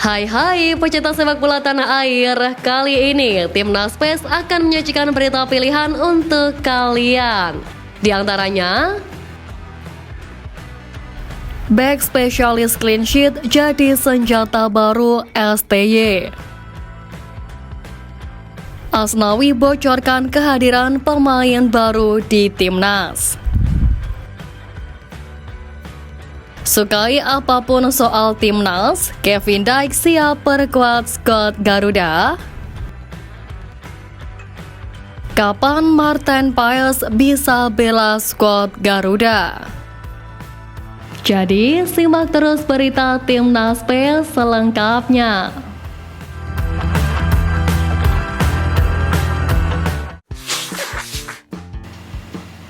Hai pecinta sepak bola tanah air. Kali ini Timnas PES akan menyajikan berita pilihan untuk kalian. Di antaranya, back spesialis clean sheet jadi senjata baru STY. Asnawi bocorkan kehadiran pemain baru di Timnas. Sukai apapun soal Timnas, Kevin Dijk siap perkuat skuad Garuda. Kapan Martin Paes bisa bela skuad Garuda? Jadi, simak terus berita Timnas PES selengkapnya.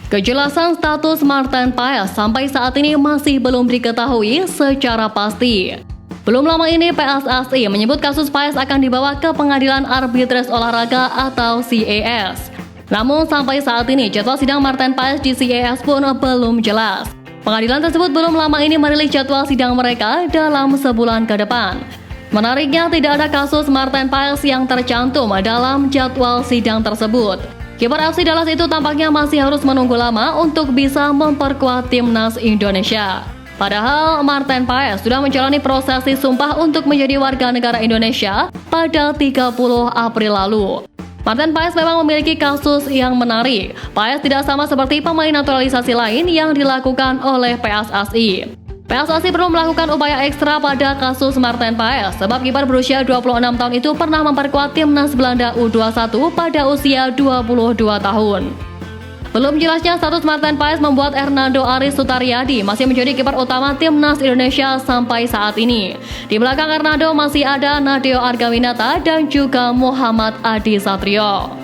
Kejelasan status Martin Paes sampai saat ini masih belum diketahui secara pasti. Belum lama ini PSSI menyebut kasus Paes akan dibawa ke Pengadilan Arbitris Olahraga atau CAS. Namun sampai saat ini jadwal sidang Martin Paes di CAS pun belum jelas. Pengadilan tersebut belum lama ini merilis jadwal sidang mereka dalam sebulan ke depan. Menariknya tidak ada kasus Martin Paes yang tercantum dalam jadwal sidang tersebut. Kiper FC Dallas itu tampaknya masih harus menunggu lama untuk bisa memperkuat Timnas Indonesia. Padahal Martin Paes sudah menjalani prosesi sumpah untuk menjadi warga negara Indonesia pada 30 April lalu. Martin Paes memang memiliki kasus yang menarik. Paes tidak sama seperti pemain naturalisasi lain yang dilakukan oleh PSSI. PSSI perlu melakukan upaya ekstra pada kasus Martin Paes sebab kiper berusia 26 tahun itu pernah memperkuat Timnas Belanda U21 pada usia 22 tahun. Belum jelasnya status Martin Paes membuat Hernando Aris Sutaryadi masih menjadi kiper utama Timnas Indonesia sampai saat ini. Di belakang Hernando masih ada Nadeo Argawinata dan juga Muhammad Adi Satrio.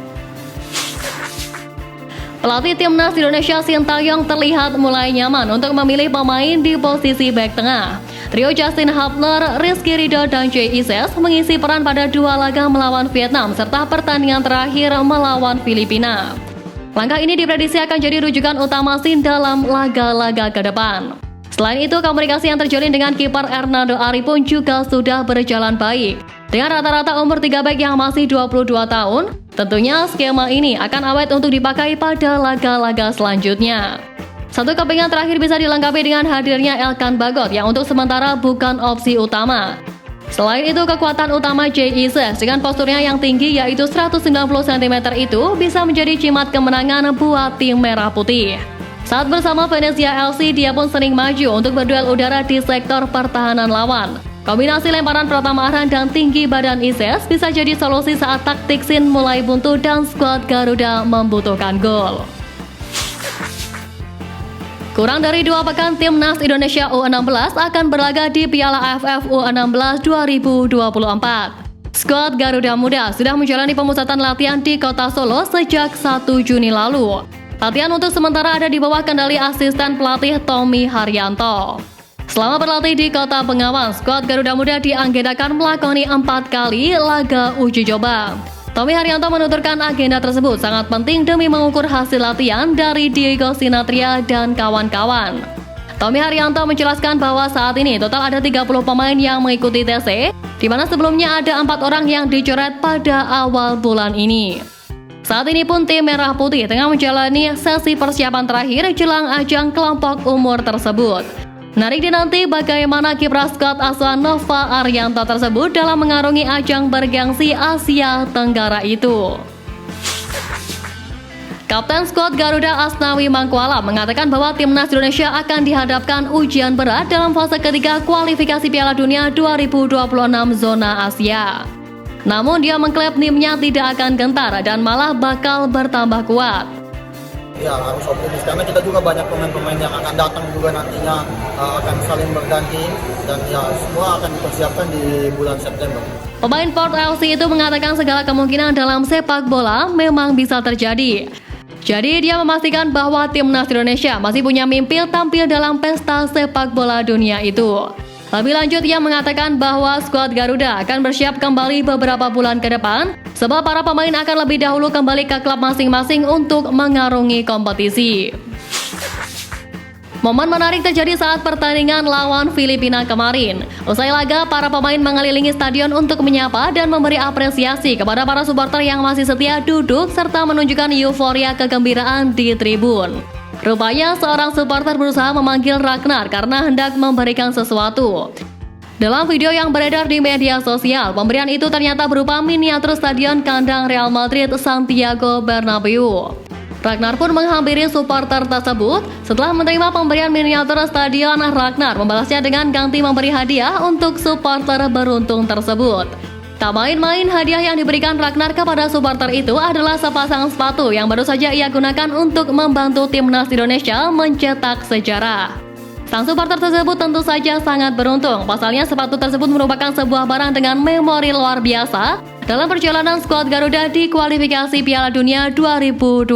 Pelatih Timnas Indonesia Sintayong terlihat mulai nyaman untuk memilih pemain di posisi bek tengah. Trio Justin Hubner, Rizky Ridho, dan Jay Ises mengisi peran pada dua laga melawan Vietnam serta pertandingan terakhir melawan Filipina. Langkah ini diprediksi akan jadi rujukan utama Sin dalam laga-laga ke depan. Selain itu, komunikasi yang terjalin dengan kiper Hernando Ari pun juga sudah berjalan baik. Dengan rata-rata umur 3 bek yang masih 22 tahun, tentunya skema ini akan awet untuk dipakai pada laga-laga selanjutnya. Satu kepingan terakhir bisa dilengkapi dengan hadirnya Elkan Bagot yang untuk sementara bukan opsi utama. Selain itu, kekuatan utama Jay Ises dengan posturnya yang tinggi yaitu 190 cm itu bisa menjadi jimat kemenangan buat tim Merah Putih. Saat bersama Venezia FC, dia pun sering maju untuk berduel udara di sektor pertahanan lawan. Kombinasi lemparan pertama arah dan tinggi badan Ises bisa jadi solusi saat taktik Sin mulai buntu dan skuad Garuda membutuhkan gol. Kurang dari 2 pekan, Timnas Indonesia U16 akan berlaga di Piala AFF U16 2024. Skuad Garuda Muda sudah menjalani pemusatan latihan di kota Solo sejak 1 Juni lalu. Latihan untuk sementara ada di bawah kendali asisten pelatih Tommy Haryanto. Selama berlatih di kota Bengawan, skuad Garuda Muda diagendakan melakoni 4 kali laga uji coba. Tommy Haryanto menuturkan agenda tersebut sangat penting demi mengukur hasil latihan dari Diego Sinathrya dan kawan-kawan. Tommy Haryanto menjelaskan bahwa saat ini total ada 30 pemain yang mengikuti TC, di mana sebelumnya ada 4 orang yang dicoret pada awal bulan ini. Saat ini pun tim Merah Putih tengah menjalani sesi persiapan terakhir jelang ajang kelompok umur tersebut. Menarik dinanti bagaimana kiprah skuad asuhan Nova Arianto tersebut dalam mengarungi ajang bergengsi Asia Tenggara itu. Kapten skuad Garuda Asnawi Mangkualam mengatakan bahwa Timnas Indonesia akan dihadapkan ujian berat dalam fase ketiga kualifikasi Piala Dunia 2026 zona Asia. Namun dia mengklaim timnya tidak akan gentar dan malah bakal bertambah kuat. Ya, harus optimis karena kita juga banyak pemain-pemain yang akan datang juga nantinya akan saling berganti dan ya semua akan dipersiapkan di bulan September. Pemain Port FC itu mengatakan segala kemungkinan dalam sepak bola memang bisa terjadi. Jadi dia memastikan bahwa Timnas Indonesia masih punya mimpi tampil dalam pesta sepak bola dunia itu. Lebih lanjut, ia mengatakan bahwa skuad Garuda akan bersiap kembali beberapa bulan ke depan, sebab para pemain akan lebih dahulu kembali ke klub masing-masing untuk mengarungi kompetisi. Momen menarik terjadi saat pertandingan lawan Filipina kemarin. Usai laga, para pemain mengelilingi stadion untuk menyapa dan memberi apresiasi kepada para supporter yang masih setia duduk serta menunjukkan euforia kegembiraan di tribun. Rupanya seorang supporter berusaha memanggil Ragnar karena hendak memberikan sesuatu. Dalam video yang beredar di media sosial, pemberian itu ternyata berupa miniatur stadion kandang Real Madrid Santiago Bernabeu. Ragnar pun menghampiri supporter tersebut. Setelah menerima pemberian miniatur stadion, Ragnar membalasnya dengan ganti memberi hadiah untuk supporter beruntung tersebut. Tak main-main, hadiah yang diberikan Ragnar kepada supporter itu adalah sepasang sepatu yang baru saja ia gunakan untuk membantu timnas Indonesia mencetak sejarah. Sang supporter tersebut tentu saja sangat beruntung. Pasalnya sepatu tersebut merupakan sebuah barang dengan memori luar biasa dalam perjalanan skuad Garuda di kualifikasi Piala Dunia 2026.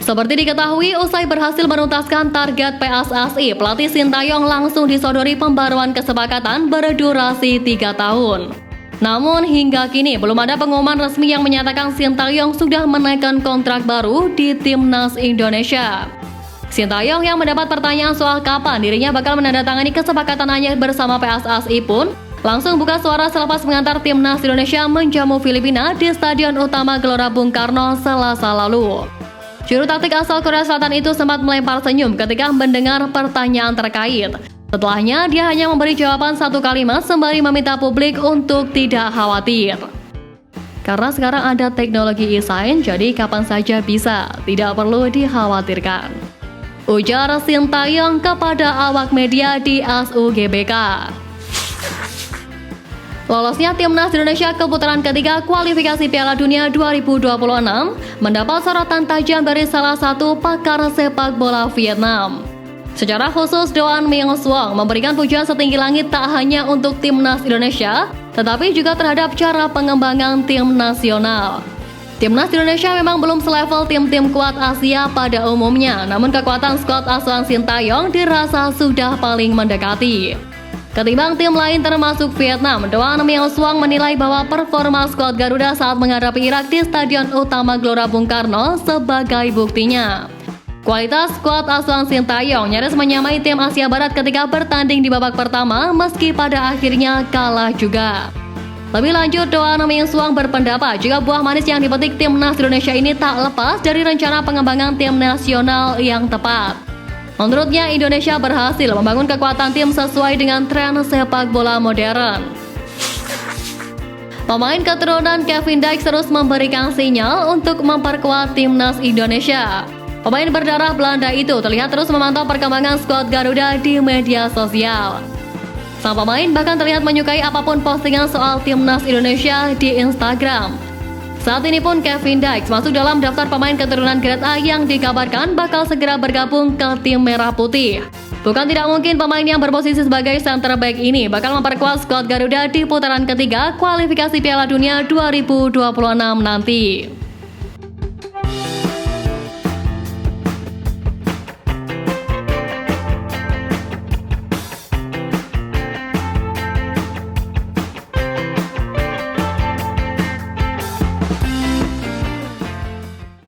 Seperti diketahui, usai berhasil menuntaskan target PSSI, pelatih Sintayong langsung disodori pembaruan kesepakatan berdurasi 3 tahun. Namun hingga kini belum ada pengumuman resmi yang menyatakan Sintayong sudah menaikkan kontrak baru di timnas Indonesia. Sintayong yang mendapat pertanyaan soal kapan dirinya bakal menandatangani kesepakatan hanya bersama PSSI pun langsung buka suara selepas mengantar timnas Indonesia menjamu Filipina di Stadion Utama Gelora Bung Karno Selasa lalu. Juru taktik asal Korea Selatan itu sempat melempar senyum ketika mendengar pertanyaan terkait. Setelahnya, dia hanya memberi jawaban satu kalimat sembari meminta publik untuk tidak khawatir. Karena sekarang ada teknologi e-sign, jadi kapan saja bisa, tidak perlu dikhawatirkan. Ujar Sintayong kepada awak media di ASUGBK. Lolosnya timnas Indonesia ke putaran ketiga kualifikasi Piala Dunia 2026 mendapat sorotan tajam dari salah satu pakar sepak bola Vietnam. Secara khusus, Doan Myung Suong memberikan pujian setinggi langit tak hanya untuk timnas Indonesia, tetapi juga terhadap cara pengembangan tim nasional. Timnas Indonesia memang belum selevel tim-tim kuat Asia pada umumnya, namun kekuatan skuad asuhan Sintayong dirasa sudah paling mendekati. Ketimbang tim lain termasuk Vietnam, Doan Myung Suong menilai bahwa performa skuad Garuda saat menghadapi Irak di Stadion Utama Gelora Bung Karno sebagai buktinya. Kualitas skuad asuhan Sintayong nyaris menyamai tim Asia Barat ketika bertanding di babak pertama meski pada akhirnya kalah juga. Lebih lanjut, Doan Myung Suong berpendapat jika buah manis yang dipetik timnas Indonesia ini tak lepas dari rencana pengembangan tim nasional yang tepat. Menurutnya, Indonesia berhasil membangun kekuatan tim sesuai dengan tren sepak bola modern. Pemain keturunan Kevin Dijk terus memberikan sinyal untuk memperkuat timnas Indonesia. Pemain berdarah Belanda itu terlihat terus memantau perkembangan skuad Garuda di media sosial. Sang pemain bahkan terlihat menyukai apapun postingan soal timnas Indonesia di Instagram. Saat ini pun Kevin Dijk masuk dalam daftar pemain keturunan Grade A yang dikabarkan bakal segera bergabung ke tim Merah Putih. Bukan tidak mungkin pemain yang berposisi sebagai center back ini bakal memperkuat skuad Garuda di putaran ketiga kualifikasi Piala Dunia 2026 nanti.